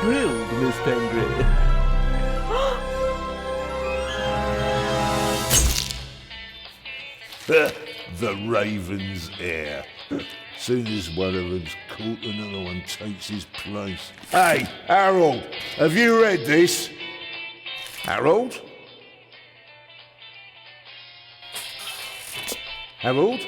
grilled, Miss Pengrave. The Raven's heir. Soon as one of them's caught, another one takes his place. Hey, Harold, have you read this? Harold? Harold?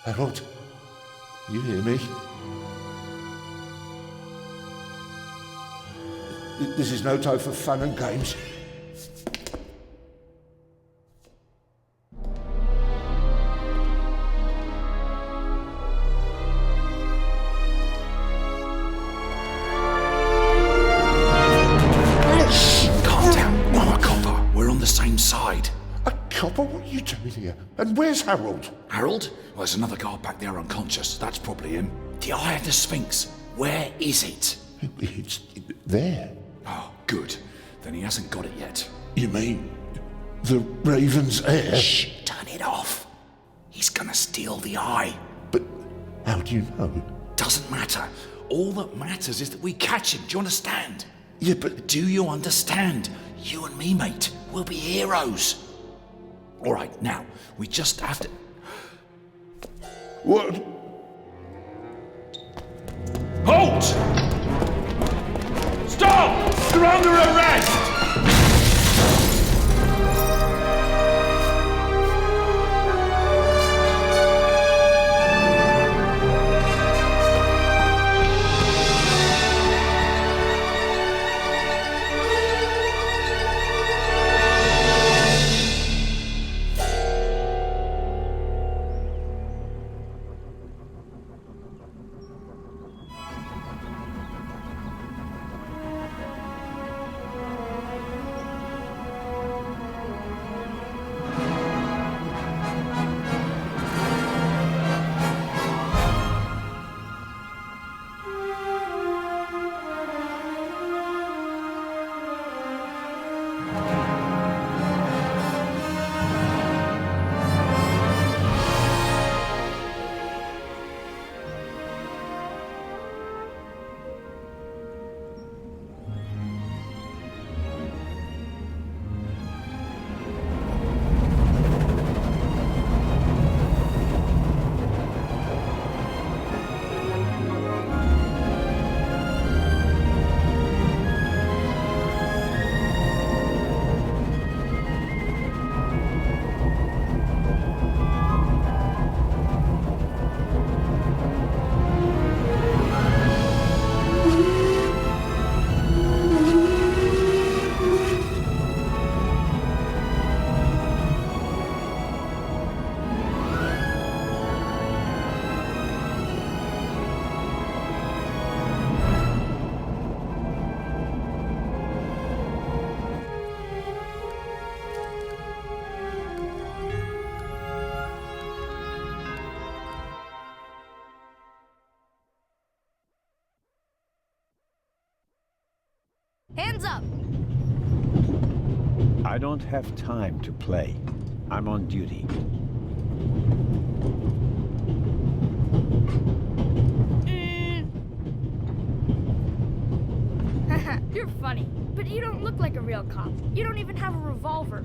Harold? You hear me? This is no time for fun and games. Shh! Calm down. I'm a copper. We're on the same side. A copper? What are you doing here? And where's Harold? Harold? Well, there's another guard back there unconscious. That's probably him. The Eye of the Sphinx. Where is it? It's there. Oh, good. Then he hasn't got it yet. You mean the Raven's heir? Shh! Turn it off. He's gonna steal the eye. But how do you know? Doesn't matter. All that matters is that we catch him. Do you understand? Yeah, but Do you understand? You and me, mate. We'll be heroes. All right, now, we just have to... what? Halt! Stop! You're under arrest! Hands up! I don't have time to play. I'm on duty. You're funny, but you don't look like a real cop. You don't even have a revolver.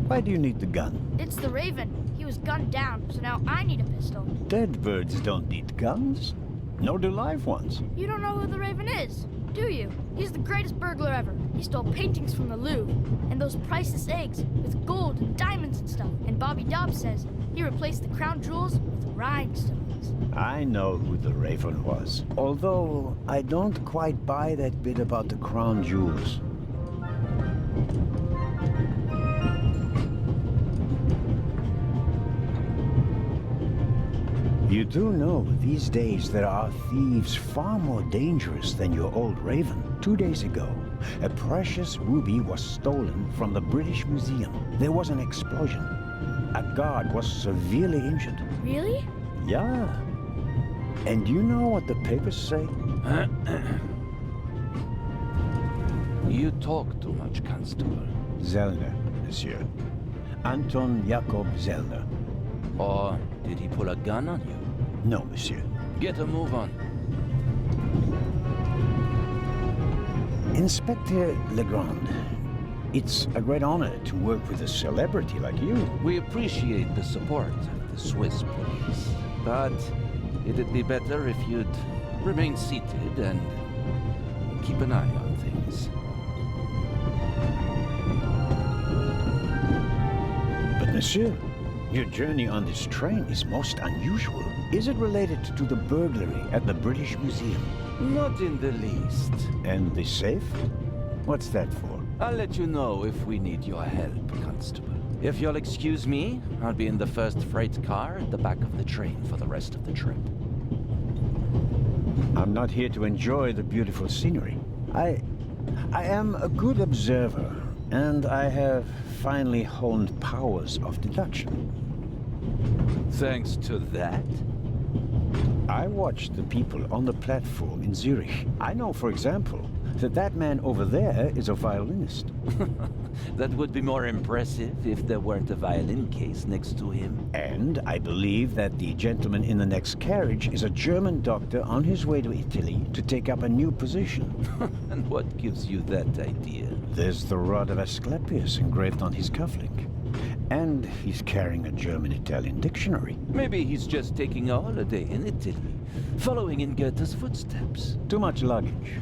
Why do you need the gun? It's the Raven. He was gunned down, so now I need a pistol. Dead birds don't need guns. Nor do live ones. You don't know who the Raven is, do you? He's the greatest burglar ever. He stole paintings from the Louvre, and those priceless eggs with gold and diamonds and stuff. And Bobby Dobbs says he replaced the crown jewels with rhinestones. I know who the Raven was. Although, I don't quite buy that bit about the crown jewels. You do know these days there are thieves far more dangerous than your old Raven. 2 days ago, a precious ruby was stolen from the British Museum. There was an explosion. A guard was severely injured. Really? Yeah. And you know what the papers say? You talk too much, Constable. Zellner, monsieur. Anton Jakob Zellner. Or did he pull a gun on you? No, monsieur. Get a move on. Inspector Legrand, it's a great honor to work with a celebrity like you. We appreciate the support of the Swiss police, but it'd be better if you'd remain seated and keep an eye on things. But monsieur, your journey on this train is most unusual. Is it related to the burglary at the British Museum? Not in the least. And the safe? What's that for? I'll let you know if we need your help, Constable. If you'll excuse me, I'll be in the first freight car at the back of the train for the rest of the trip. I'm not here to enjoy the beautiful scenery. I am a good observer, and I have finely honed powers of deduction. Thanks to that? I watched the people on the platform in Zurich. I know, for example, that man over there is a violinist. That would be more impressive if there weren't a violin case next to him. And I believe that the gentleman in the next carriage is a German doctor on his way to Italy to take up a new position. And what gives you that idea? There's the rod of Asclepius engraved on his cufflink. And he's carrying a German-Italian dictionary. Maybe he's just taking a holiday in Italy, following in Goethe's footsteps. Too much luggage.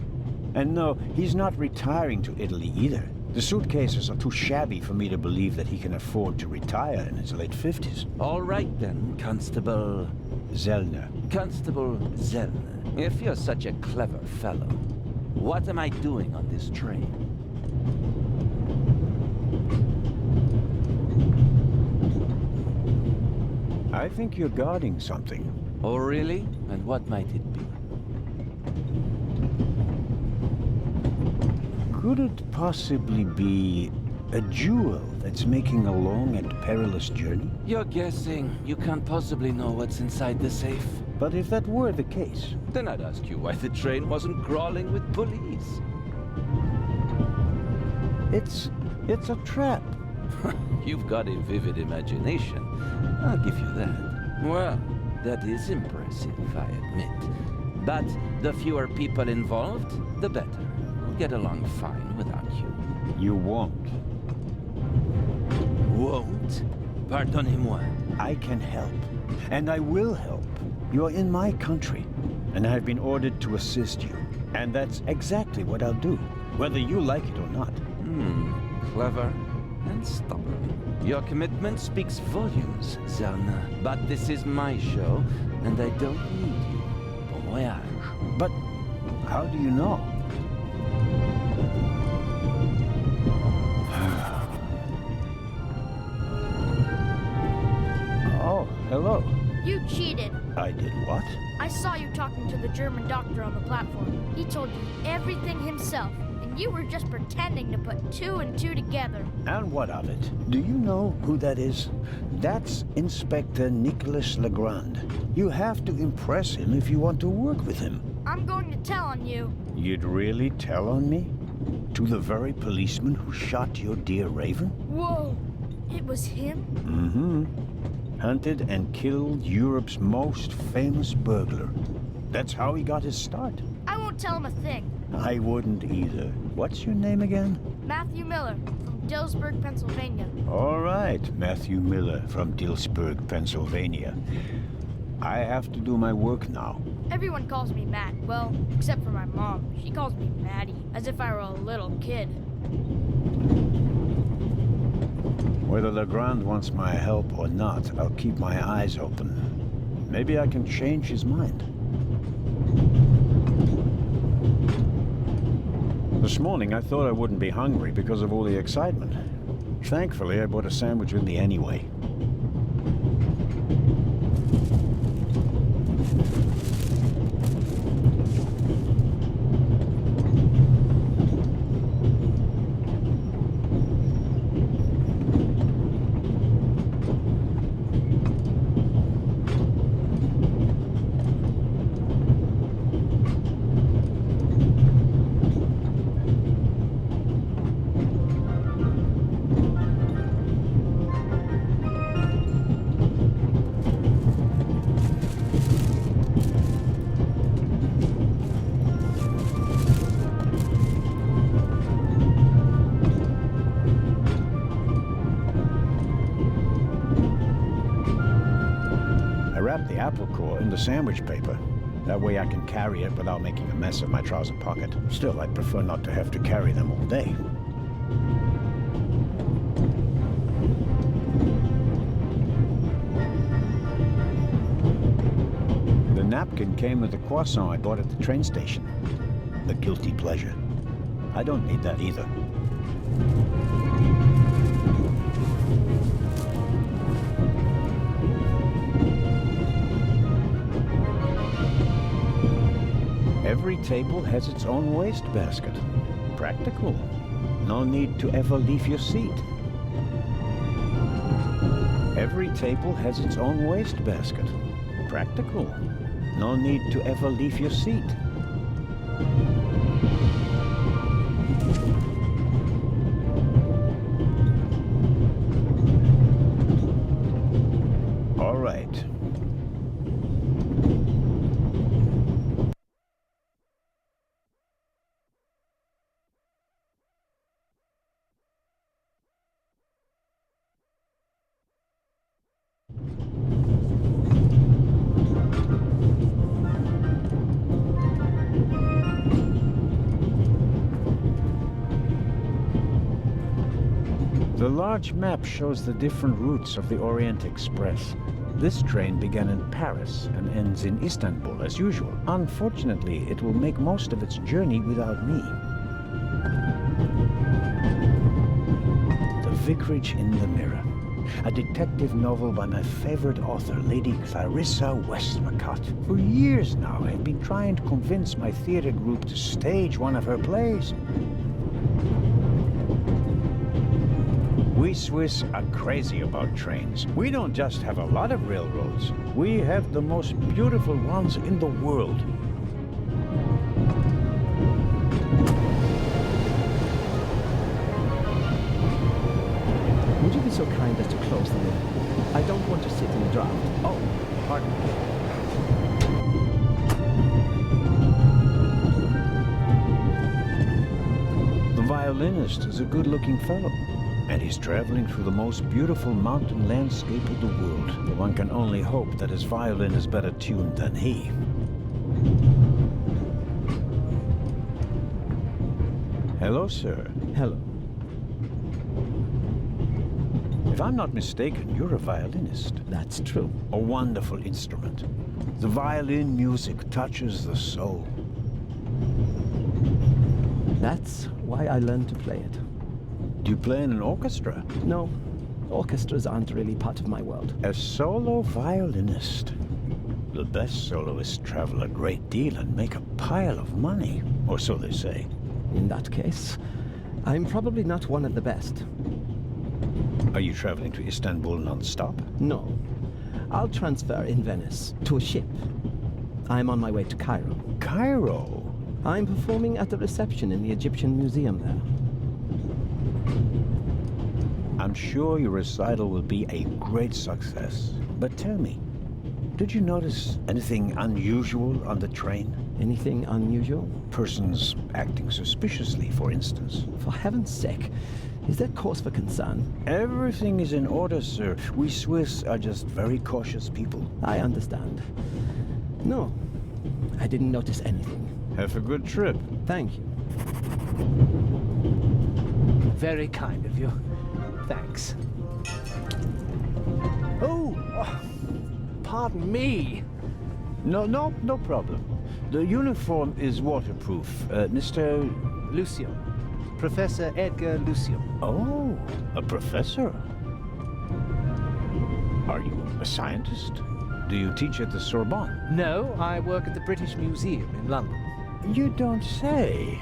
And no, he's not retiring to Italy either. The suitcases are too shabby for me to believe that he can afford to retire in his late 50s. All right then, Constable... Zellner. Constable Zellner. If you're such a clever fellow, what am I doing on this train? I think you're guarding something. Oh, really? And what might it be? Could it possibly be a jewel that's making a long and perilous journey? You're guessing. You can't possibly know what's inside the safe. But if that were the case... Then I'd ask you why the train wasn't crawling with police. It's a trap. You've got a vivid imagination. I'll give you that. Well, that is impressive, I admit. But the fewer people involved, the better. We'll get along fine without you. You won't. Won't? Pardonnez-moi. I can help. And I will help. You're in my country. And I've been ordered to assist you. And that's exactly what I'll do. Whether you like it or not. Clever and stubborn. Your commitment speaks volumes, Zellner. But this is my show, and I don't need you. Bon voyage. But how do you know? Oh, hello. You cheated. I did what? I saw you talking to the German doctor on the platform. He told you everything himself, and you were just pretending to put two and two together. And what of it? Do you know who that is? That's Inspector Nicholas Legrand. You have to impress him if you want to work with him. I'm going to tell on you. You'd really tell on me? To the very policeman who shot your dear Raven? Whoa! It was him? Mm-hmm. Hunted and killed Europe's most famous burglar. That's how he got his start. I won't tell him a thing. I wouldn't either. What's your name again? Matthew Miller, from Dillsburg, Pennsylvania. All right, Matthew Miller from Dillsburg, Pennsylvania. I have to do my work now. Everyone calls me Matt. Well, except for my mom. She calls me Maddie, as if I were a little kid. Whether Legrand wants my help or not, I'll keep my eyes open. Maybe I can change his mind. This morning, I thought I wouldn't be hungry because of all the excitement. Thankfully, I bought a sandwich with me anyway. wrap the apple core in the sandwich paper. That way I can carry it without making a mess of my trouser pocket. Still, I'd prefer not to have to carry them all day. The napkin came with a croissant I bought at the train station. A guilty pleasure. I don't need that either. Every table has its own wastebasket. Practical. No need to ever leave your seat. Every table has its own wastebasket. Practical. No need to ever leave your seat. All right. The large map shows the different routes of the Orient Express. This train began in Paris and ends in Istanbul as usual. Unfortunately, it will make most of its journey without me. The Vicarage in the Mirror. A detective novel by my favorite author, Lady Clarissa Westmacott. For years now, I've been trying to convince my theater group to stage one of her plays. We Swiss are crazy about trains. We don't just have a lot of railroads. We have the most beautiful ones in the world. Would you be so kind as to close the lid? I don't want to sit in the draft. Oh, pardon me. The violinist is a good-looking fellow. And he's traveling through the most beautiful mountain landscape of the world. One can only hope that his violin is better tuned than he. Hello, sir. Hello. If I'm not mistaken, you're a violinist. That's true. A wonderful instrument. The violin music touches the soul. That's why I learned to play it. Do you play in an orchestra? No, orchestras aren't really part of my world. A solo violinist. The best soloists travel a great deal and make a pile of money, or so they say. In that case, I'm probably not one of the best. Are you traveling to Istanbul non-stop? No. I'll transfer in Venice to a ship. I'm on my way to Cairo. Cairo? I'm performing at the reception in the Egyptian Museum there. I'm sure your recital will be a great success. But tell me, did you notice anything unusual on the train? Anything unusual? Persons acting suspiciously, for instance. For heaven's sake, is there cause for concern? Everything is in order, sir. We Swiss are just very cautious people. I understand. No, I didn't notice anything. Have a good trip. Thank you. Very kind of you. Thanks. Oh, pardon me. No problem. The uniform is waterproof. Mr. Lucio. Professor Edgar Lucio. Oh, a professor. Are you a scientist? Do you teach at the Sorbonne? No, I work at the British Museum in London. You don't say.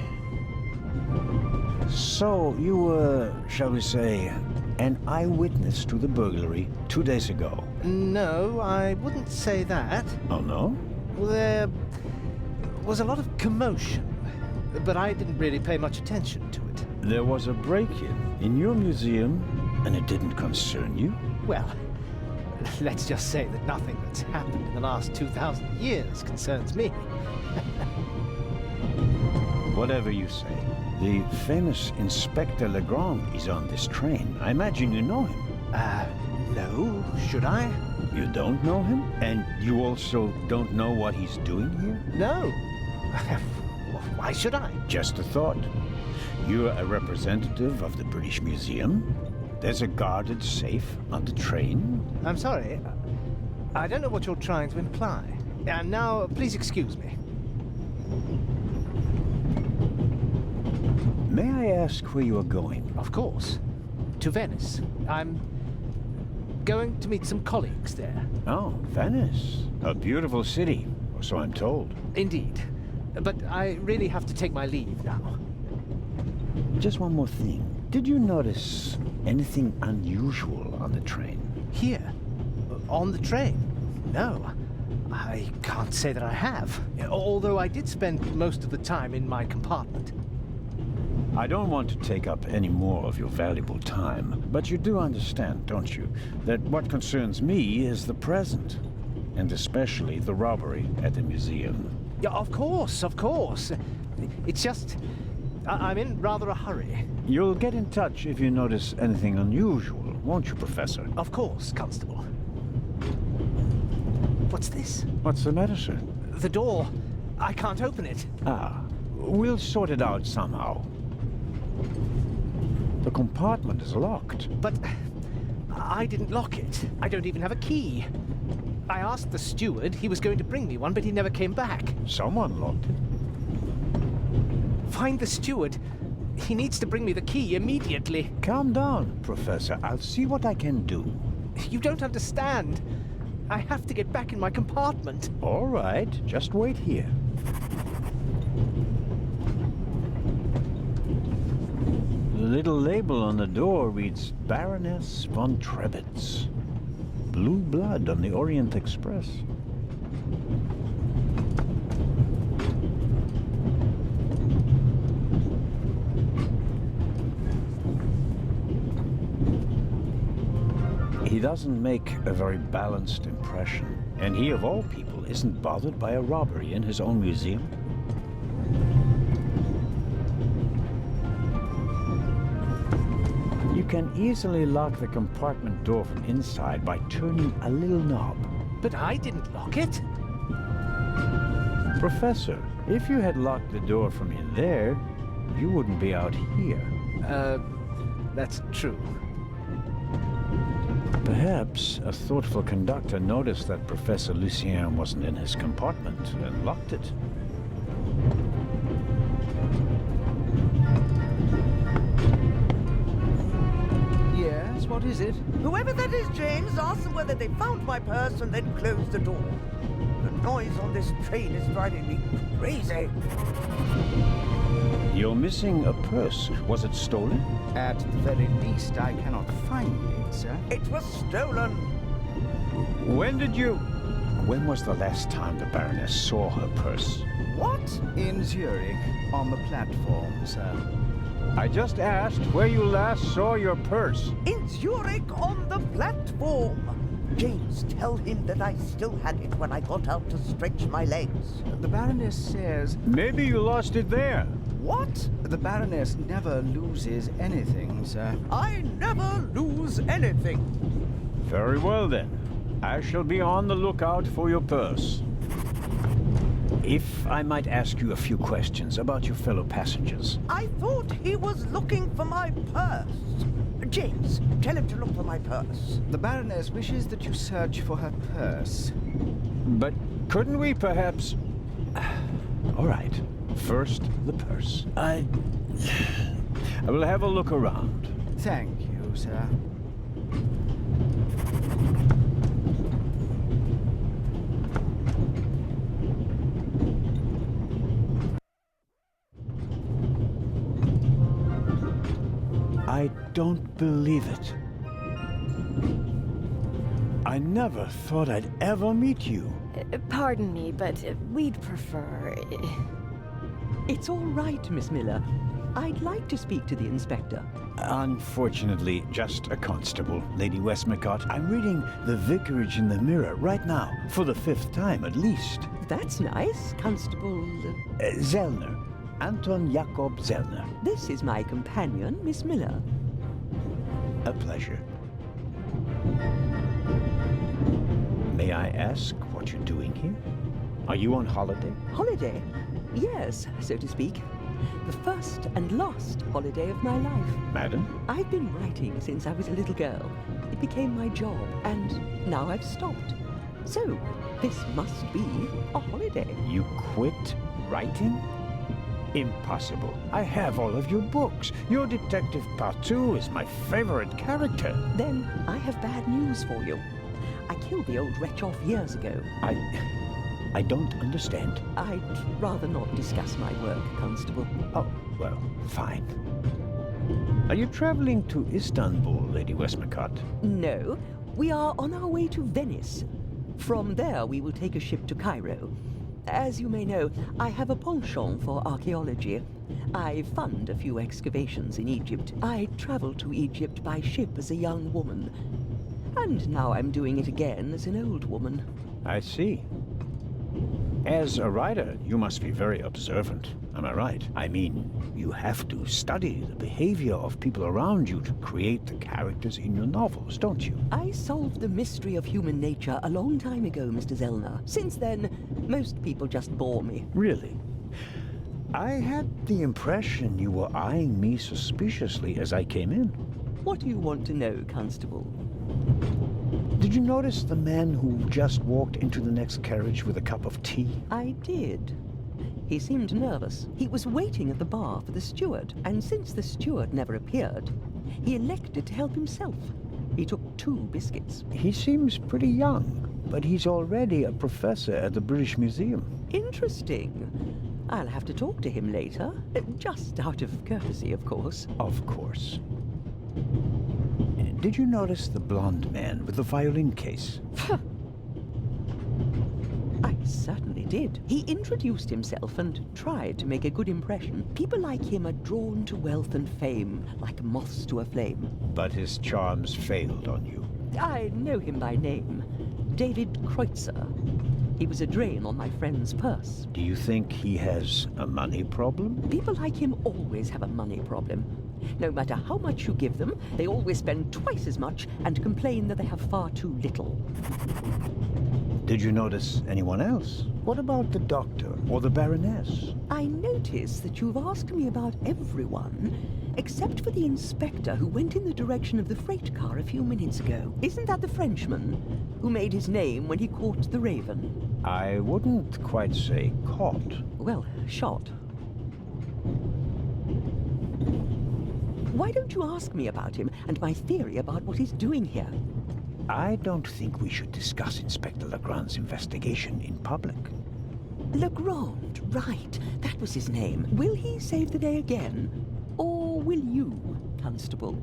So, you were, shall we say, an eyewitness to the burglary 2 days ago? No, I wouldn't say that. Oh, no? There was a lot of commotion, but I didn't really pay much attention to it. There was a break-in in your museum, and it didn't concern you? Well, let's just say that nothing that's happened in the last 2,000 years concerns me. Whatever you say. The famous Inspector Legrand is on this train. I imagine you know him. No, should I? You don't know him? And you also don't know what he's doing here? No. Why should I? Just a thought. You're a representative of the British Museum. There's a guarded safe on the train. I'm sorry. I don't know what you're trying to imply. And now, please excuse me. May I ask where you are going? Of course. To Venice. I'm going to meet some colleagues there. Oh, Venice. A beautiful city, or so I'm told. Indeed. But I really have to take my leave now. Just one more thing. Did you notice anything unusual on the train? Here? On the train? No. I can't say that I have. Although I did spend most of the time in my compartment. I don't want to take up any more of your valuable time, but you do understand, don't you, that what concerns me is the present, and especially the robbery at the museum. Yeah, of course, of course. It's just... I'm in rather a hurry. You'll get in touch if you notice anything unusual, won't you, Professor? Of course, Constable. What's this? What's the matter, sir? The door. I can't open it. Ah, we'll sort it out somehow. The compartment is locked. But I didn't lock it. I don't even have a key. I asked the steward. He was going to bring me one, but he never came back. Someone locked it. Find the steward. He needs to bring me the key immediately. Calm down, Professor. I'll see what I can do. You don't understand. I have to get back in my compartment. All right, just wait here. The little label on the door reads Baroness von Trebitz. Blue blood on the Orient Express. He doesn't make a very balanced impression, and he of all people isn't bothered by a robbery in his own museum. You can easily lock the compartment door from inside by turning a little knob. But I didn't lock it. Professor, if you had locked the door from in there, you wouldn't be out here. That's true. Perhaps a thoughtful conductor noticed that Professor Lucien wasn't in his compartment and locked it. Yes, what is it? Whoever that is, James, ask them whether they found my purse and then closed the door. The noise on this train is driving me crazy. You're missing a purse. Was it stolen? At the very least, I cannot find it, sir. It was stolen. When was the last time the Baroness saw her purse? What? In Zurich, on the platform, sir. I just asked where you last saw your purse. In Zurich on the platform. James, tell him that I still had it when I got out to stretch my legs. The Baroness says... Maybe you lost it there. What? The Baroness never loses anything, sir. I never lose anything. Very well then. I shall be on the lookout for your purse. If I might ask you a few questions about your fellow passengers. I thought he was looking for my purse. James, tell him to look for my purse. The Baroness wishes that you search for her purse. But couldn't we perhaps... All right. First, the purse. I will have a look around. Thank you, sir. I don't believe it. I never thought I'd ever meet you. Pardon me, but we'd prefer... It's all right, Miss Miller. I'd like to speak to the inspector. Unfortunately, just a constable, Lady Westmacott. I'm reading The Vicarage in the Mirror right now, for the 5th time at least. That's nice, Constable... Zellner. Anton Jakob Zellner. This is my companion, Miss Miller. A pleasure. May I ask what you're doing here? Are you on holiday? Holiday? Yes, so to speak. The first and last holiday of my life. Madam? I've been writing since I was a little girl. It became my job, and now I've stopped. So, this must be a holiday. You quit writing? Impossible. I have all of your books. Your Detective Partout is my favorite character. Then I have bad news for you. I killed the old wretch off years ago. I don't understand. I'd rather not discuss my work, Constable. Oh, well, fine. Are you traveling to Istanbul, Lady Westmacott? No, we are on our way to Venice. From there, we will take a ship to Cairo. As you may know, I have a penchant for archaeology. I fund a few excavations in Egypt. I traveled to Egypt by ship as a young woman. And now I'm doing it again as an old woman. I see. As a writer, you must be very observant. Am I right? I mean, you have to study the behavior of people around you to create the characters in your novels, don't you? I solved the mystery of human nature a long time ago, Mr. Zellner. Since then, most people just bore me. Really? I had the impression you were eyeing me suspiciously as I came in. What do you want to know, Constable? Did you notice the man who just walked into the next carriage with a cup of tea? I did. He seemed nervous. He was waiting at the bar for the steward, and since the steward never appeared, he elected to help himself. He took 2 biscuits. He seems pretty young, but he's already a professor at the British Museum. Interesting. I'll have to talk to him later. Just out of courtesy, of course. Of course. Did you notice the blonde man with the violin case? I certainly did. He introduced himself and tried to make a good impression. People like him are drawn to wealth and fame, like moths to a flame. But his charms failed on you. I know him by name. David Kreutzer. He was a drain on my friend's purse. Do you think he has a money problem? People like him always have a money problem. No matter how much you give them, they always spend twice as much and complain that they have far too little. Did you notice anyone else? What about the doctor or the Baroness? I notice that you've asked me about everyone, except for the inspector who went in the direction of the freight car a few minutes ago. Isn't that the Frenchman who made his name when he caught the Raven? I wouldn't quite say caught. Well, shot. Why don't you ask me about him and my theory about what he's doing here? I don't think we should discuss Inspector Legrand's investigation in public. Legrand, right. That was his name. Will he save the day again? Or will you, Constable?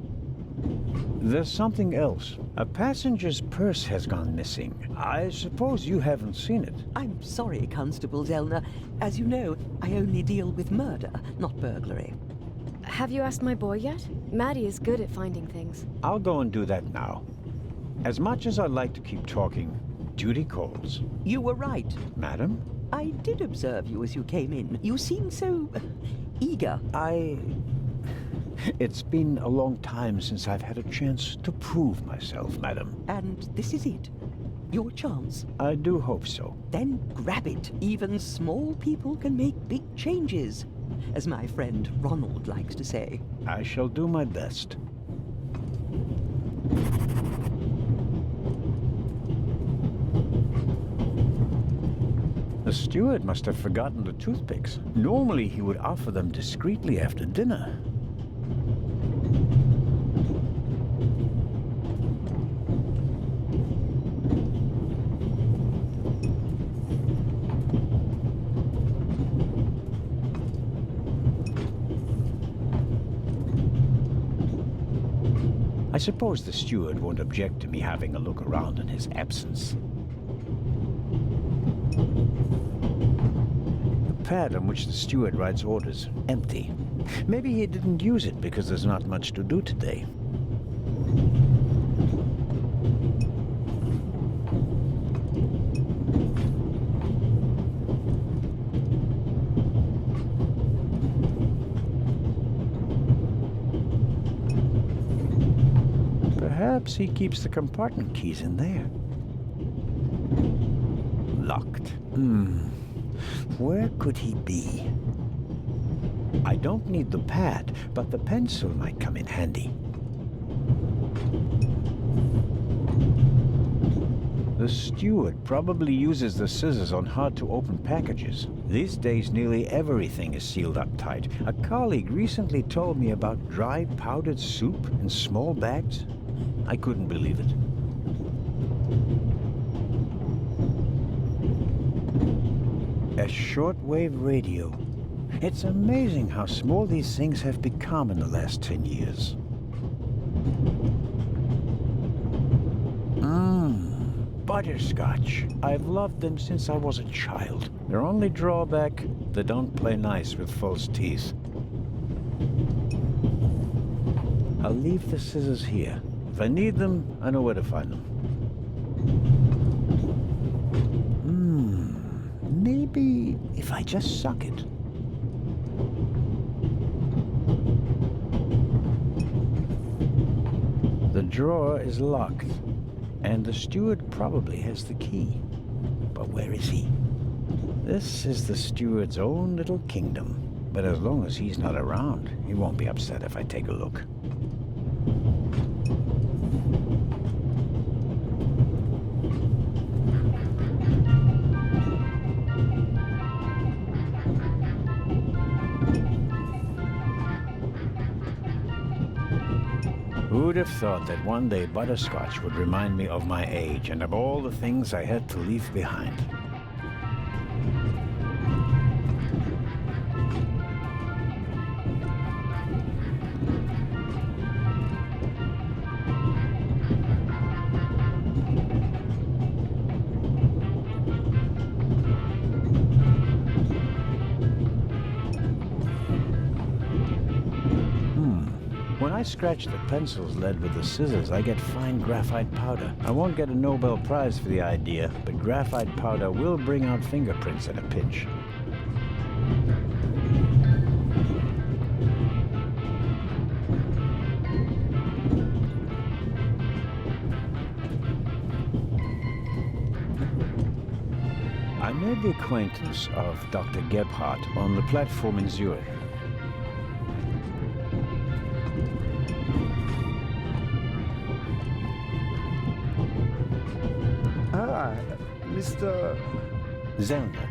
There's something else. A passenger's purse has gone missing. I suppose you haven't seen it. I'm sorry, Constable Zellner. As you know, I only deal with murder, not burglary. Have you asked my boy yet? Maddie is good at finding things. I'll go and do that now. As much as I'd like to keep talking, duty calls. You were right. Madam? I did observe you as you came in. You seemed so eager. It's been a long time since I've had a chance to prove myself, madam. And this is it? Your chance? I do hope so. Then grab it. Even small people can make big changes, as my friend Ronald likes to say. I shall do my best. The steward must have forgotten the toothpicks. Normally he would offer them discreetly after dinner. I suppose the steward won't object to me having a look around in his absence. The pad on which the steward writes orders, empty. Maybe he didn't use it because there's not much to do today. Perhaps he keeps the compartment keys in there. Locked. Where could he be? I don't need the pad, but the pencil might come in handy. The steward probably uses the scissors on hard-to-open packages. These days, nearly everything is sealed up tight. A colleague recently told me about dry powdered soup in small bags. I couldn't believe it. A shortwave radio. It's amazing how small these things have become in the last 10 years. Butterscotch. I've loved them since I was a child. Their only drawback, they don't play nice with false teeth. I'll leave the scissors here. If I need them, I know where to find them. Maybe if I just suck it. The drawer is locked, and the steward probably has the key. But where is he? This is the steward's own little kingdom. But as long as he's not around, he won't be upset if I take a look. Who'd have thought that one day butterscotch would remind me of my age and of all the things I had to leave behind? When I scratch the pencil's lead with the scissors, I get fine graphite powder. I won't get a Nobel Prize for the idea, but graphite powder will bring out fingerprints at a pinch. I made the acquaintance of Dr. Gebhardt on the platform in Zurich. Mr. Zellner.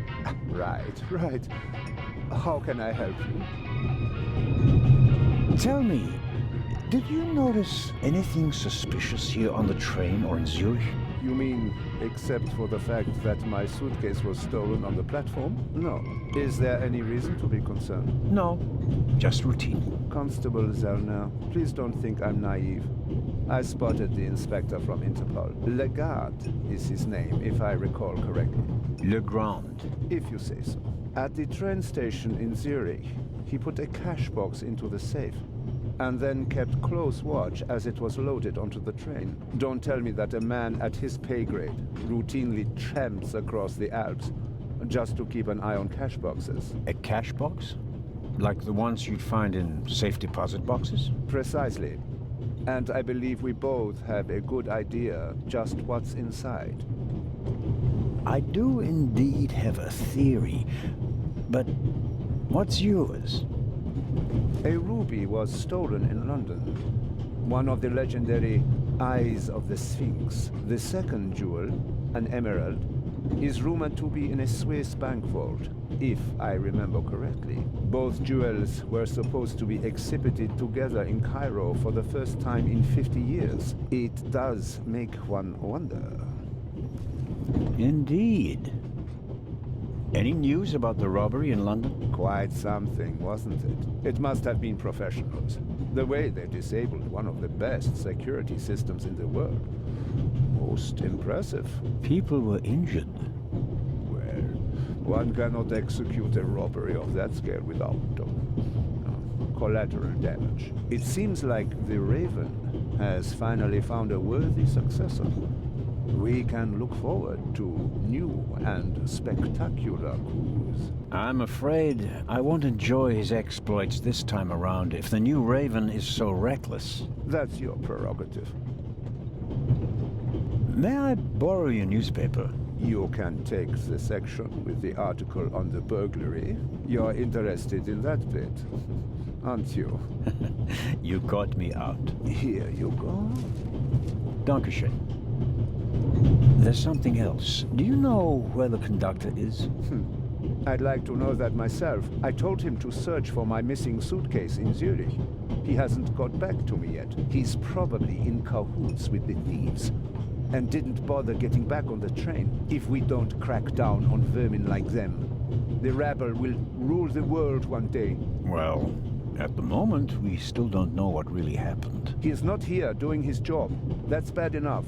Right. How can I help you? Tell me, did you notice anything suspicious here on the train or in Zurich? You mean, except for the fact that my suitcase was stolen on the platform? No. Is there any reason to be concerned? No, just routine. Constable Zellner, please don't think I'm naive. I spotted the inspector from Interpol. Legarde is his name, if I recall correctly. Legrand. If you say so. At the train station in Zurich, he put a cash box into the safe, and then kept close watch as it was loaded onto the train. Don't tell me that a man at his pay grade routinely tramps across the Alps just to keep an eye on cash boxes. A cash box? Like the ones you'd find in safe deposit boxes? Precisely. And I believe we both have a good idea just what's inside. I do indeed have a theory, but what's yours? A ruby was stolen in London. One of the legendary Eyes of the Sphinx. The second jewel, an emerald, is rumored to be in a Swiss bank vault, if I remember correctly. Both jewels were supposed to be exhibited together in Cairo for the first time in 50 years. It does make one wonder. Indeed. Any news about the robbery in London? Quite something, wasn't it? It must have been professionals. The way they disabled one of the best security systems in the world. Most impressive. People were injured. Well, one cannot execute a robbery of that scale without collateral damage. It seems like the Raven has finally found a worthy successor. We can look forward to new and spectacular coups. I'm afraid I won't enjoy his exploits this time around if the new Raven is so reckless. That's your prerogative. May I borrow your newspaper? You can take the section with the article on the burglary. You're interested in that bit, aren't you? You caught me out. Here you go. Dankeschön. There's something else. Do you know where the conductor is? I'd like to know that myself. I told him to search for my missing suitcase in Zurich. He hasn't got back to me yet. He's probably in cahoots with the thieves, and didn't bother getting back on the train. If we don't crack down on vermin like them, the rabble will rule the world one day. Well, at the moment, we still don't know what really happened. He is not here doing his job. That's bad enough.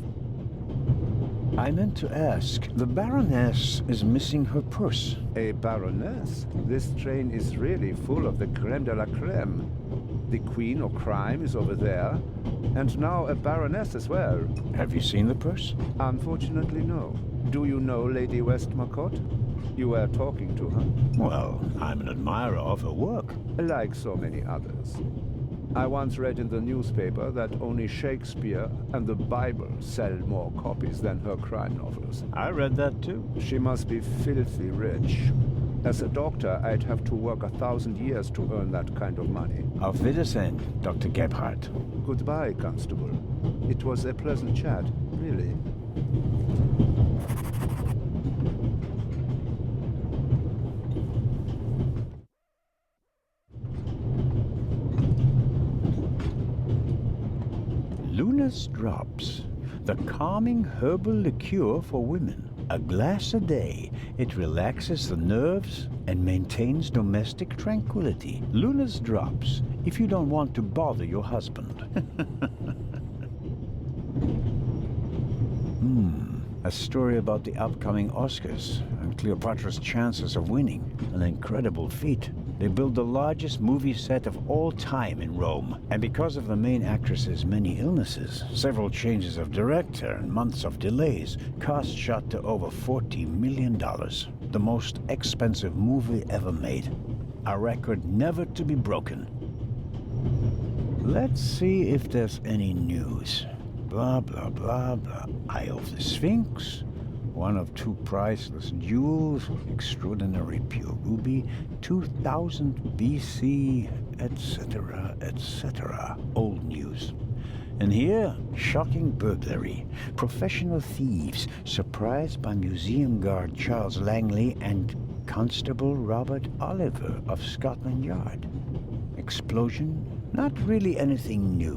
I meant to ask, the Baroness is missing her purse. A Baroness? This train is really full of the creme de la creme. The Queen of Crime is over there, and now a Baroness as well. Have you seen the purse? Unfortunately, no. Do you know Lady Westmacott? You were talking to her. Well, I'm an admirer of her work. Like so many others. I once read in the newspaper that only Shakespeare and the Bible sell more copies than her crime novels. I read that too. She must be filthy rich. As a doctor, I'd have to work 1,000 years to earn that kind of money. Auf Wiedersehen, Dr. Gebhardt. Goodbye, Constable. It was a pleasant chat, really. Luna's Drops, the calming herbal liqueur for women. A glass a day. It relaxes the nerves and maintains domestic tranquility. Luna's Drops, if you don't want to bother your husband. A story about the upcoming Oscars and Cleopatra's chances of winning. An incredible feat. They built the largest movie set of all time in Rome. And because of the main actress's many illnesses, several changes of director and months of delays, cost shot to over $40 million. The most expensive movie ever made. A record never to be broken. Let's see if there's any news. Blah, blah, blah, blah. Eye of the Sphinx. One of two priceless jewels. Extraordinary pure ruby. 2000 BC, etc., etc. Old news. And here, shocking burglary. Professional thieves surprised by museum guard Charles Langley and Constable Robert Oliver of Scotland Yard. Explosion? Not really anything new.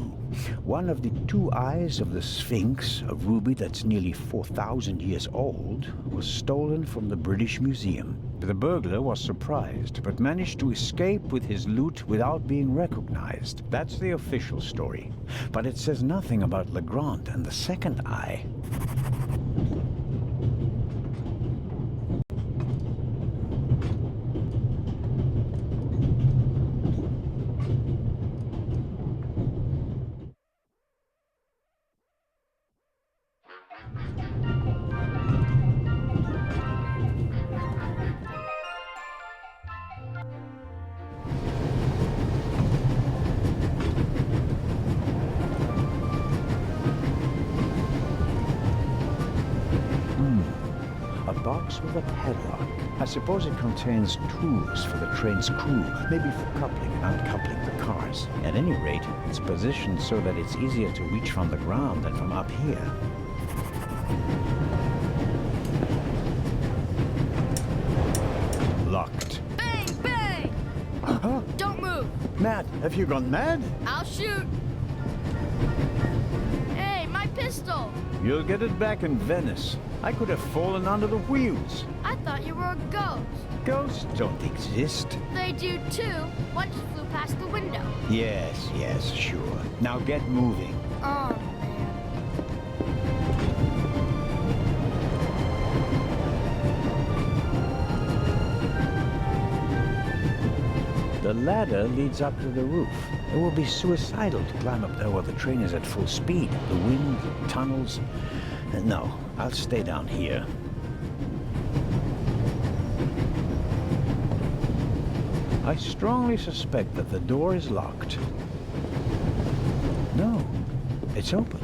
One of the two eyes of the Sphinx, a ruby that's nearly 4,000 years old, was stolen from the British Museum. The burglar was surprised, but managed to escape with his loot without being recognized. That's the official story. But it says nothing about Legrand and the second eye. Box with a padlock. I suppose it contains tools for the train's crew, maybe for coupling and uncoupling the cars. At any rate, it's positioned so that it's easier to reach from the ground than from up here. Locked. Bang, bang! Uh-huh. Don't move! Matt, have you gone mad? I'll shoot! Hey, my pistol! You'll get it back in Venice. I could have fallen under the wheels. I thought you were a ghost. Ghosts don't exist. They do too. One just flew past the window. Yes, yes, sure. Now get moving. Oh, man. The ladder leads up to the roof. It will be suicidal to climb up there while the train is at full speed. The wind, tunnels. No, I'll stay down here. I strongly suspect that the door is locked. No, it's open.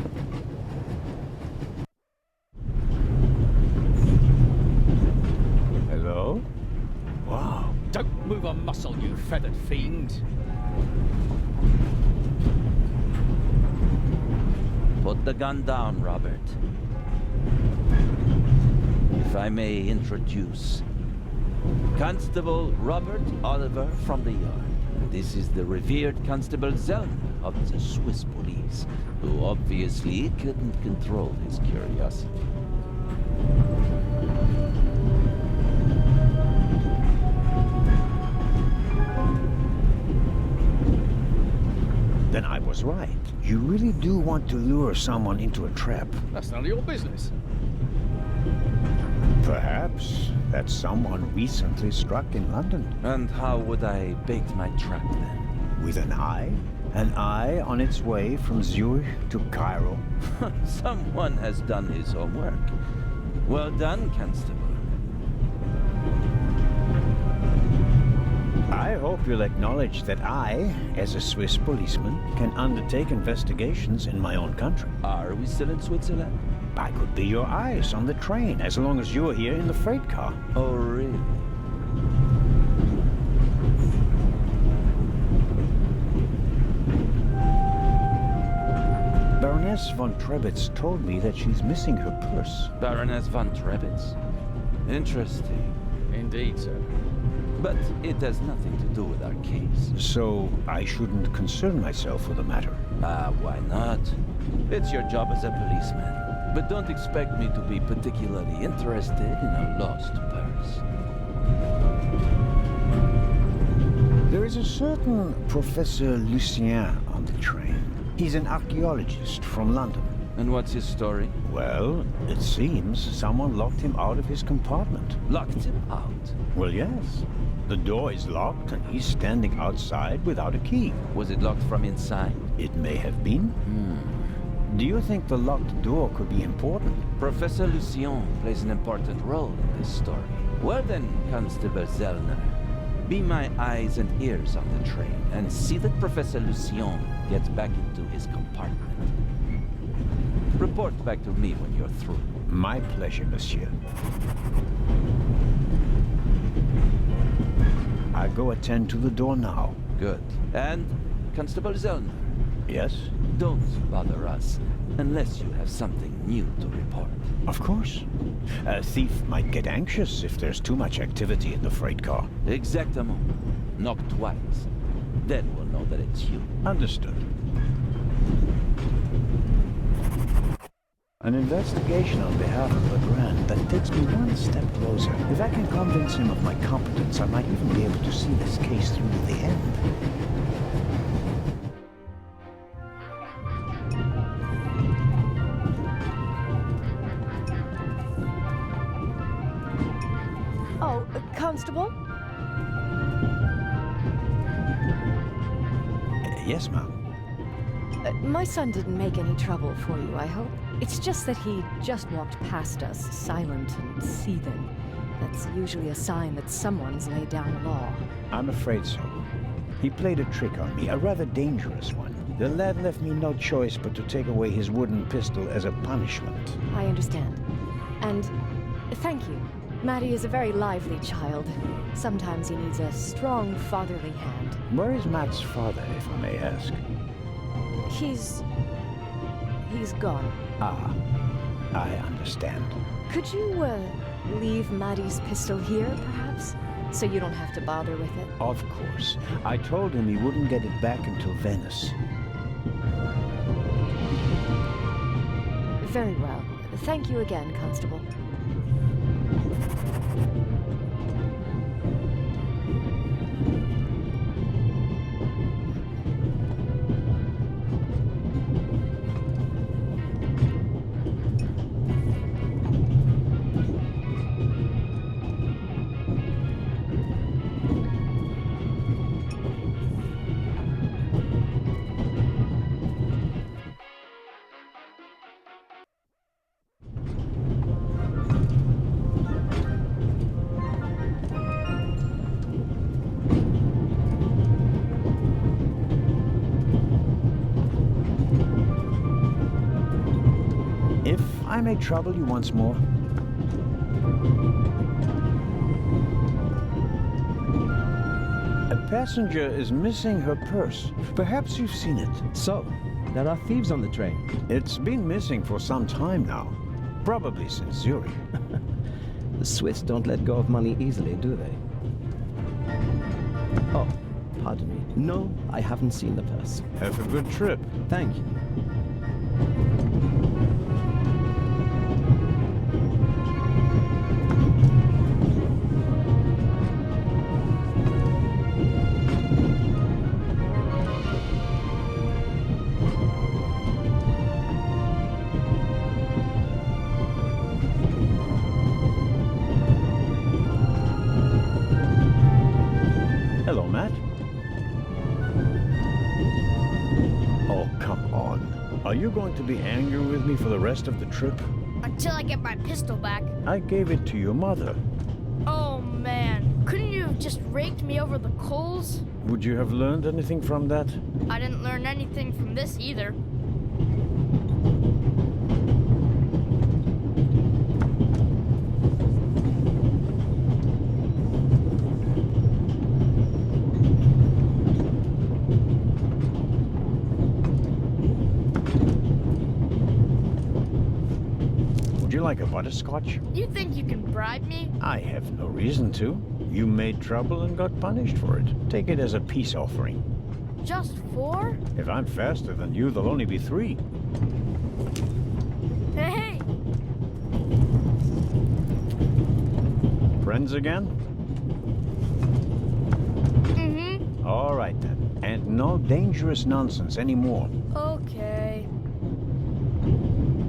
Move a muscle, you feathered fiend. Put the gun down, Robert. If I may introduce Constable Robert Oliver from the Yard. And this is the revered Constable Zellner of the Swiss police, who obviously couldn't control his curiosity. Then I was right. You really do want to lure someone into a trap. That's none of your business. Perhaps that someone recently struck in London. And how would I bait my trap then? With an eye? An eye on its way from Zurich to Cairo. Someone has done his homework. Well done, Constable. I hope you'll acknowledge that I, as a Swiss policeman, can undertake investigations in my own country. Are we still in Switzerland? I could be your eyes on the train, as long as you're here in the freight car. Oh, really? Baroness von Trebitz told me that she's missing her purse. Baroness von Trebitz? Interesting. Indeed, sir. But it has nothing to do with our case. So I shouldn't concern myself with the matter? Why not? It's your job as a policeman. But don't expect me to be particularly interested in a lost purse. There is a certain Professor Lucien on the train. He's an archaeologist from London. And what's his story? Well, it seems someone locked him out of his compartment. Locked him out? Well, yes. The door is locked and he's standing outside without a key. Was it locked from inside? It may have been. Do you think the locked door could be important? Professor Lucien plays an important role in this story. Well then, Constable Zellner, be my eyes and ears on the train and see that Professor Lucien gets back into his compartment. Report back to me when you're through. My pleasure, monsieur. I go attend to the door now. Good. And, Constable Zellner? Yes? Don't bother us unless you have something new to report. Of course. A thief might get anxious if there's too much activity in the freight car. Exactement. Knock twice. Then we'll know that it's you. Understood. An investigation on behalf of Legrand that takes me one step closer. If I can convince him of my competence, I might even be able to see this case through to the end. Oh, Constable? Yes, ma'am. My son didn't make any trouble for you, I hope. It's just that he just walked past us, silent and seething. That's usually a sign that someone's laid down a law. I'm afraid so. He played a trick on me, a rather dangerous one. The lad left me no choice but to take away his wooden pistol as a punishment. I understand. And thank you. Matty is a very lively child. Sometimes he needs a strong fatherly hand. Where is Matt's father, if I may ask? He's gone. Ah, I understand. Could you, leave Matty's pistol here, perhaps? So you don't have to bother with it? Of course. I told him he wouldn't get it back until Venice. Very well. Thank you again, Constable. I may trouble you once more. passenger is missing her purse. Perhaps you've seen it. So, there are thieves on the train. It's been missing for some time now. Probably since Zurich. The Swiss don't let go of money easily, do they? Oh, pardon me. No, I haven't seen the purse. Have a good trip. Thank you. Hello, Matt. Oh, come on. Are you going to be angry with me for the rest of the trip? Until I get my pistol back. I gave it to your mother. Oh, man. Couldn't you have just raked me over the coals? Would you have learned anything from that? I didn't learn anything from this either. Would you like a butterscotch? You think you can bribe me? I have no reason to. You made trouble and got punished for it. Take it as a peace offering. Just 4? If I'm faster than you, there'll only be 3. Hey! Friends again? Mm-hmm. All right then. And no dangerous nonsense anymore. Okay.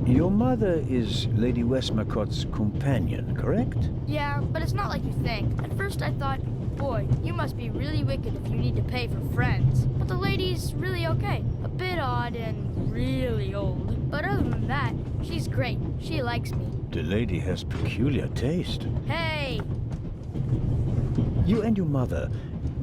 Your mother is Lady Westmacott's companion, correct? Yeah, but it's not like you think. At first I thought, boy, you must be really wicked if you need to pay for friends. But the lady's really okay. A bit odd and really old. But other than that, she's great. She likes me. The lady has peculiar taste. Hey! You and your mother,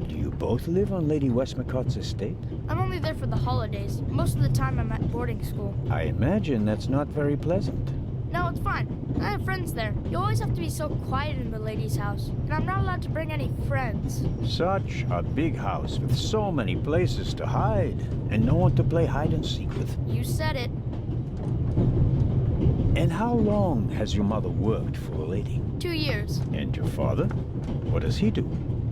do you both live on Lady Westmacott's estate? I'm only there for the holidays. Most of the time I'm at boarding school. I imagine that's not very pleasant. No, it's fine. I have friends there. You always have to be so quiet in the lady's house. And I'm not allowed to bring any friends. Such a big house with so many places to hide and no one to play hide and seek with. You said it. And how long has your mother worked for the lady? 2 years. And your father? What does he do?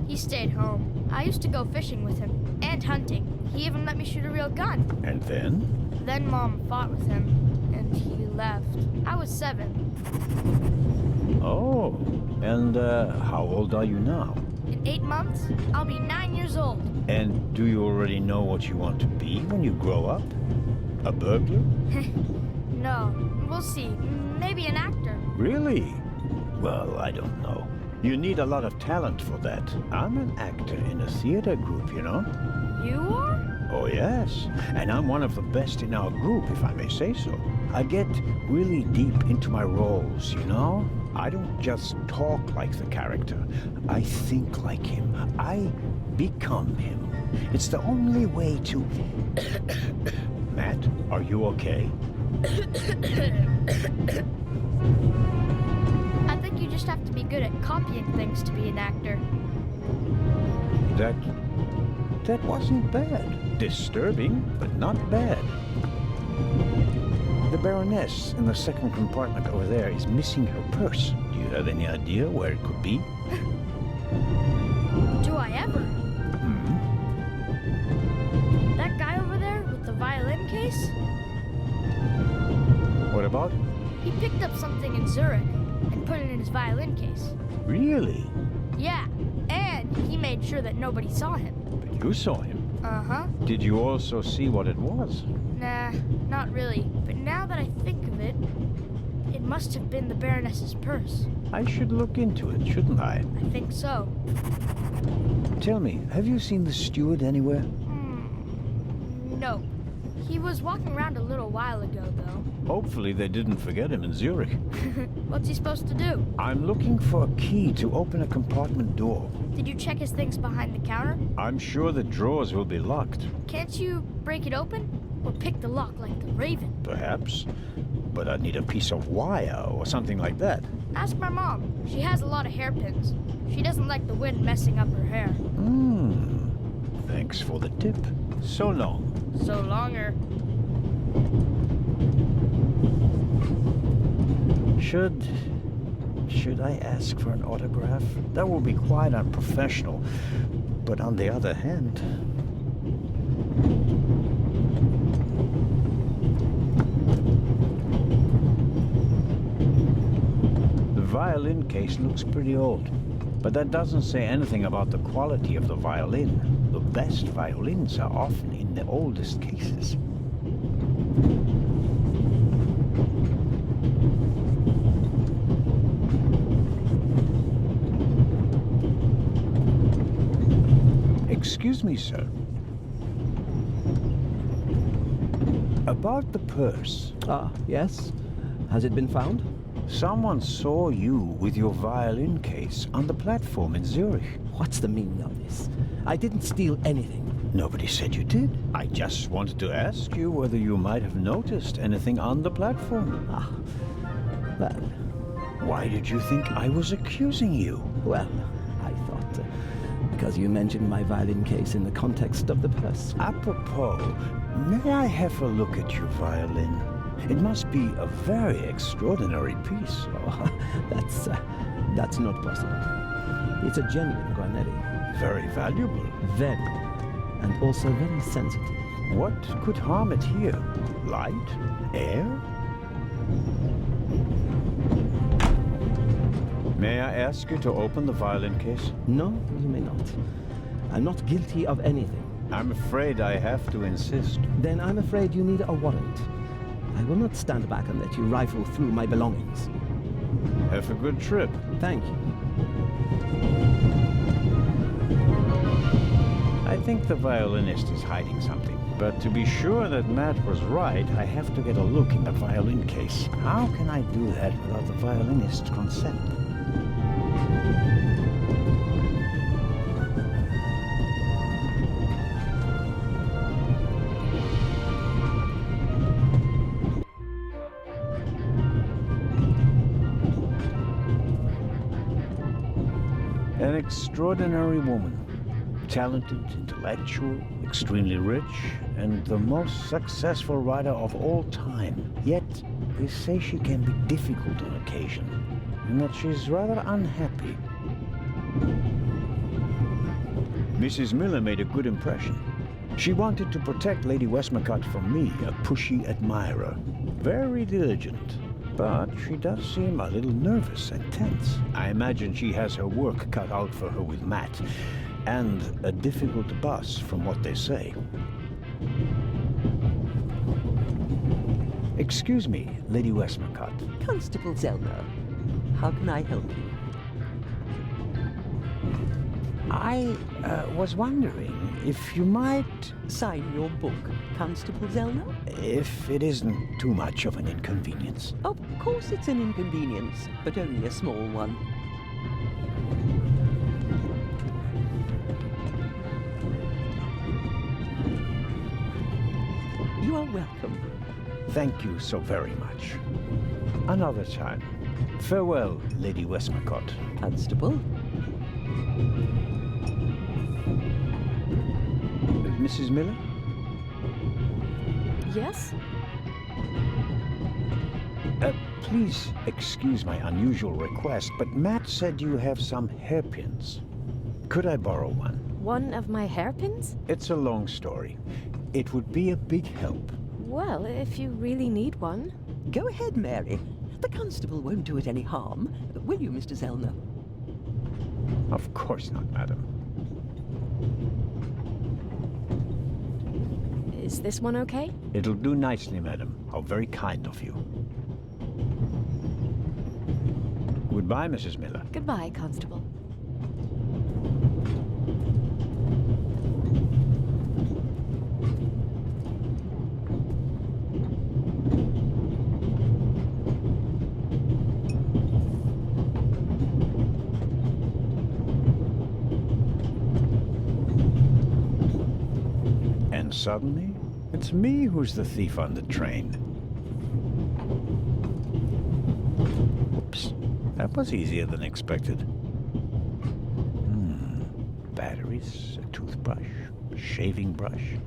He stayed home. I used to go fishing with him. And hunting. He even let me shoot a real gun. And then? Then Mom fought with him. And he left. I was 7. Oh. And how old are you now? In 8 months, I'll be 9 years old. And do you already know what you want to be when you grow up? A burglar? No. We'll see. Maybe an actor. Really? Well, I don't know. You need a lot of talent for that. I'm an actor in a theater group, you know? You are? Oh, yes. And I'm one of the best in our group, if I may say so. I get really deep into my roles, you know? I don't just talk like the character. I think like him. I become him. It's the only way to... Matt, are you okay? I think you just have to be good at copying things to be an actor. That wasn't bad. Disturbing, but not bad. The Baroness in the second compartment over there is missing her purse. Do you have any idea where it could be? Do I ever? That guy over there with the violin case? What about it? He picked up something in Zurich and put it in his violin case. Really? Yeah, and he made sure that nobody saw him. But you saw him. Uh-huh. Did you also see what it was? Nah, not really. But now that I think of it, it must have been the Baroness's purse. I should look into it, shouldn't I? I think so. Tell me, have you seen the steward anywhere? No. He was walking around a little while ago, though. Hopefully they didn't forget him in Zurich. What's he supposed to do? I'm looking for a key to open a compartment door. Did you check his things behind the counter? I'm sure the drawers will be locked. Can't you break it open? Or pick the lock like the Raven? Perhaps. But I'd need a piece of wire or something like that. Ask my mom. She has a lot of hairpins. She doesn't like the wind messing up her hair. Thanks for the tip. So long. So longer. Should I ask for an autograph? That would be quite unprofessional. But on the other hand... The violin case looks pretty old. But that doesn't say anything about the quality of the violin. The best violins are often in the oldest cases. Excuse me, sir. About the purse. Ah, yes? Has it been found? Someone saw you with your violin case on the platform in Zurich. What's the meaning of this? I didn't steal anything. Nobody said you did. I just wanted to ask you whether you might have noticed anything on the platform. Ah, well... Why did you think I was accusing you? Well, I thought... because you mentioned my violin case in the context of the purse. Apropos, may I have a look at your violin? It must be a very extraordinary piece. Oh, that's not possible. It's a genuine Guarneri. Very valuable. Very. And also very sensitive. What could harm it here? Light? Air? May I ask you to open the violin case? No, you may not. I'm not guilty of anything. I'm afraid I have to insist. Then I'm afraid you need a warrant. I will not stand back and let you rifle through my belongings. Have a good trip. Thank you. I think the violinist is hiding something. But to be sure that Matt was right, I have to get a look in the violin case. How can I do that without the violinist's consent? An extraordinary woman. Talented, intellectual, extremely rich, and the most successful writer of all time. Yet, they say she can be difficult on occasion, and that she's rather unhappy. Mrs. Miller made a good impression. She wanted to protect Lady Westmacott from me, a pushy admirer. Very diligent. But she does seem a little nervous and tense. I imagine she has her work cut out for her with Matt. And a difficult boss, from what they say. Excuse me, Lady Westmacott. Constable Zellner, how can I help you? I was wondering if you might... Sign your book, Constable Zellner? If it isn't too much of an inconvenience. Of course it's an inconvenience, but only a small one. You are welcome. Thank you so very much. Another time. Farewell, Lady Westmacott. Constable? Mrs. Miller? Yes? Please excuse my unusual request, but Matt said you have some hairpins. Could I borrow one? One of my hairpins? It's a long story. It would be a big help. Well, if you really need one. Go ahead, Mary. The constable won't do it any harm. Will you, Mr. Zellner? Of course not, madam. Is this one okay? It'll do nicely, madam. How very kind of you. Goodbye, Mrs. Miller. Goodbye, Constable. And suddenly, it's me who's the thief on the train. Oops, that was easier than expected. Batteries, a toothbrush. shaving brush,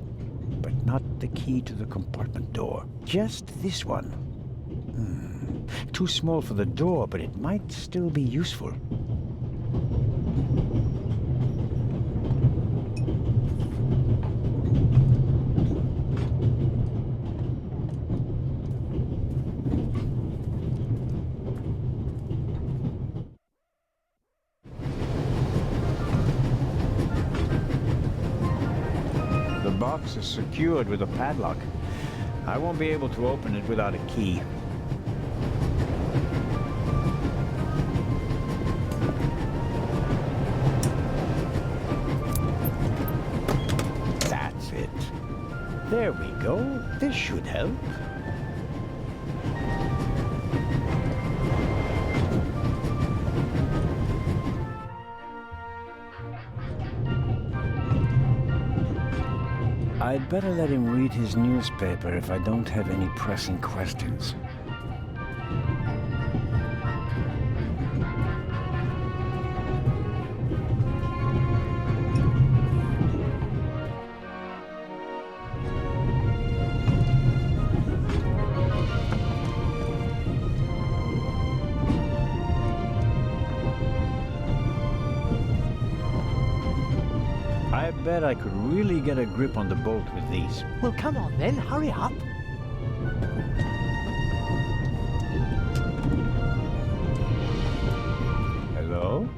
but not the key to the compartment door. Just this one. Too small for the door, but it might still be useful. The box is secured with a padlock. I won't be able to open it without a key. That's it. There we go. This should help. I'd better let him read his newspaper if I don't have any pressing questions. I bet I could really get a grip on the bolt with these. Well, come on then, hurry up. Hello?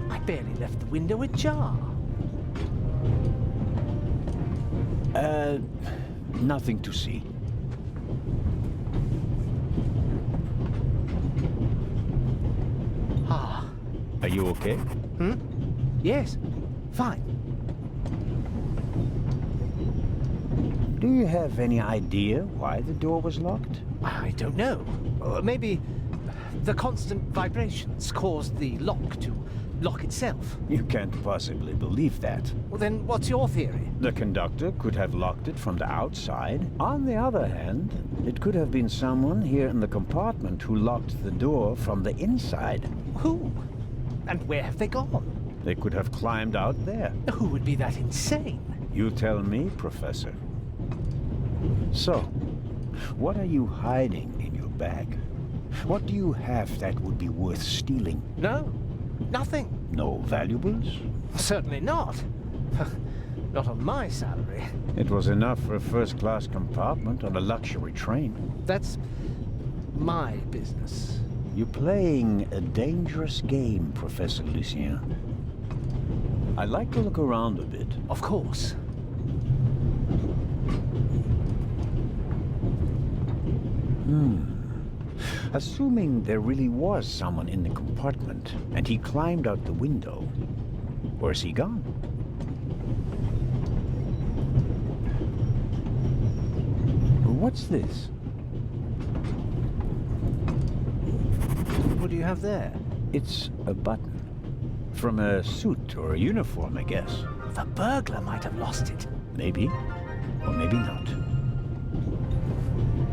I barely left the window ajar. Nothing to see. Ah. Are you okay? Yes, fine. Do you have any idea why the door was locked? I don't know. Maybe the constant vibrations caused the lock to lock itself. You can't possibly believe that. Well, then what's your theory? The conductor could have locked it from the outside. On the other hand, it could have been someone here in the compartment who locked the door from the inside. Who? And where have they gone? They could have climbed out there. Who would be that insane? You tell me, Professor. So, what are you hiding in your bag? What do you have that would be worth stealing? No, nothing. No valuables? Certainly not. Not on my salary. It was enough for a first-class compartment on a luxury train. That's my business. You're playing a dangerous game, Professor Lucien. I'd like to look around a bit. Of course. Assuming there really was someone in the compartment, and he climbed out the window, where's he gone? What's this? What do you have there? It's a button. From a suit or a uniform, I guess. The burglar might have lost it. Maybe, or maybe not.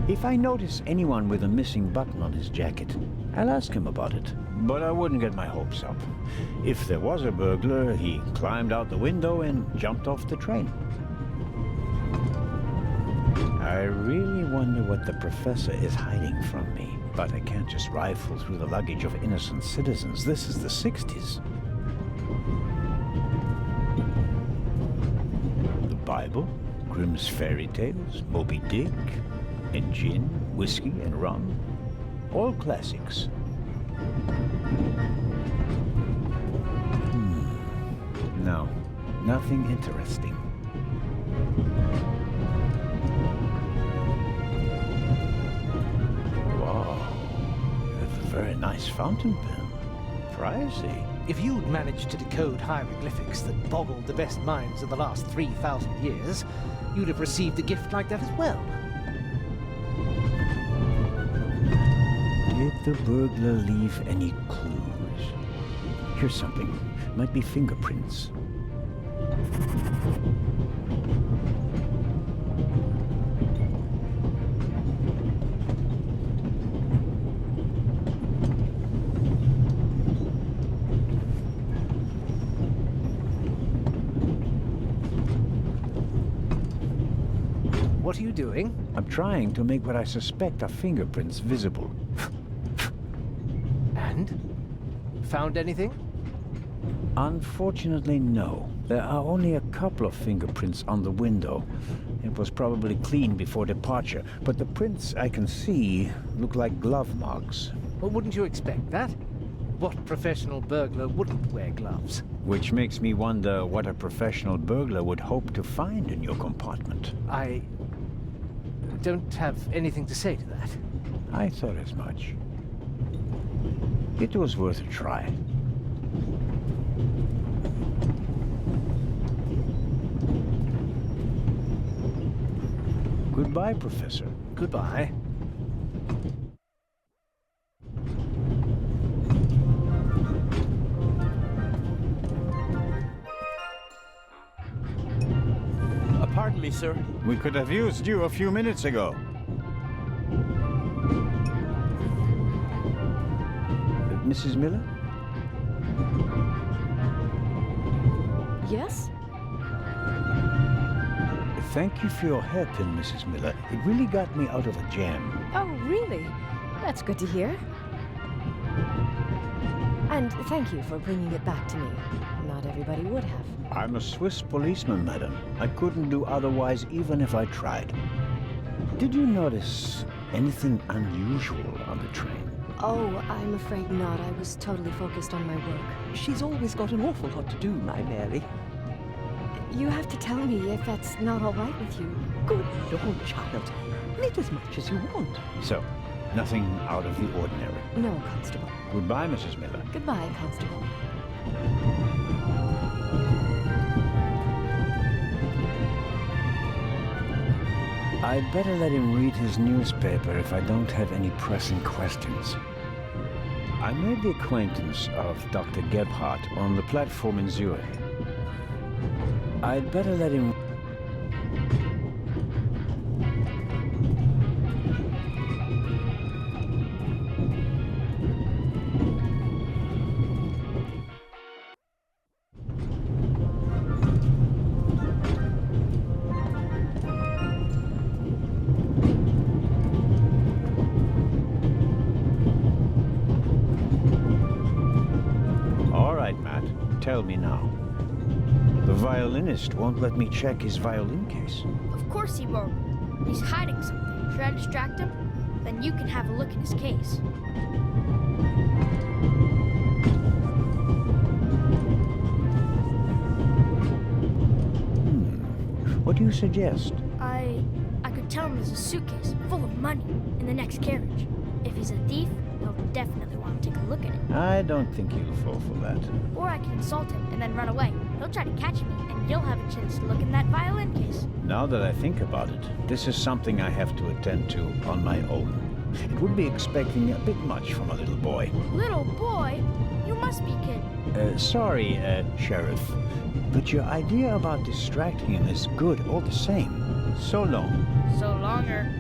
If I notice anyone with a missing button on his jacket, I'll ask him about it. But I wouldn't get my hopes up. If there was a burglar, he climbed out the window and jumped off the train. I really wonder what the professor is hiding from me. But I can't just rifle through the luggage of innocent citizens. This is the 60s. The Bible, Grimm's fairy tales, Moby Dick, and gin, whiskey, and rum. All classics. No, nothing interesting. Very nice fountain pen. Pricey. If you'd managed to decode hieroglyphics that boggled the best minds of the last 3,000 years, you'd have received a gift like that as well. Did the burglar leave any clues? Here's something. Might be fingerprints. what are you doing? I'm trying to make what I suspect are fingerprints visible. And? Found anything? Unfortunately, no. There are only a couple of fingerprints on the window. It was probably cleaned before departure, but the prints I can see look like glove marks. Well, wouldn't you expect that? What professional burglar wouldn't wear gloves? Which makes me wonder what a professional burglar would hope to find in your compartment. I don't have anything to say to that. I thought as much. It was worth a try. Goodbye, Professor. Goodbye. Pardon me, sir. We could have used you a few minutes ago. Mrs. Miller? Yes? Thank you for your hairpin, Mrs. Miller. It really got me out of a jam. Oh, really? That's good to hear. And thank you for bringing it back to me. Not everybody would have. I'm a Swiss policeman, madam. I couldn't do otherwise even if I tried. Did you notice anything unusual on the train? Oh, I'm afraid not. I was totally focused on my work. She's always got an awful lot to do, my Mary. You have to tell me if that's not all right with you. Good Lord, child. Knit as much as you want. So, nothing out of the ordinary. No, Constable. Goodbye, Mrs. Miller. Goodbye, Constable. I'd better let him read his newspaper if I don't have any pressing questions. I made the acquaintance of Dr. Gebhardt on the platform in Zurich. I'd better let him... Tell me now. The violinist won't let me check his violin case. Of course he won't. He's hiding something. Should I distract him? Then you can have a look in his case. What do you suggest? I could tell him there's a suitcase full of money in the next carriage. If he's a thief, he'll definitely want to take a look at it. I don't think he'll fall for that. Or I can insult him and then run away. He'll try to catch me, and you'll have a chance to look in that violin case. Now that I think about it, this is something I have to attend to on my own. It would be expecting a bit much from a little boy. Little boy? You must be kidding. Sorry, Sheriff, but your idea about distracting him is good all the same. So long. So longer.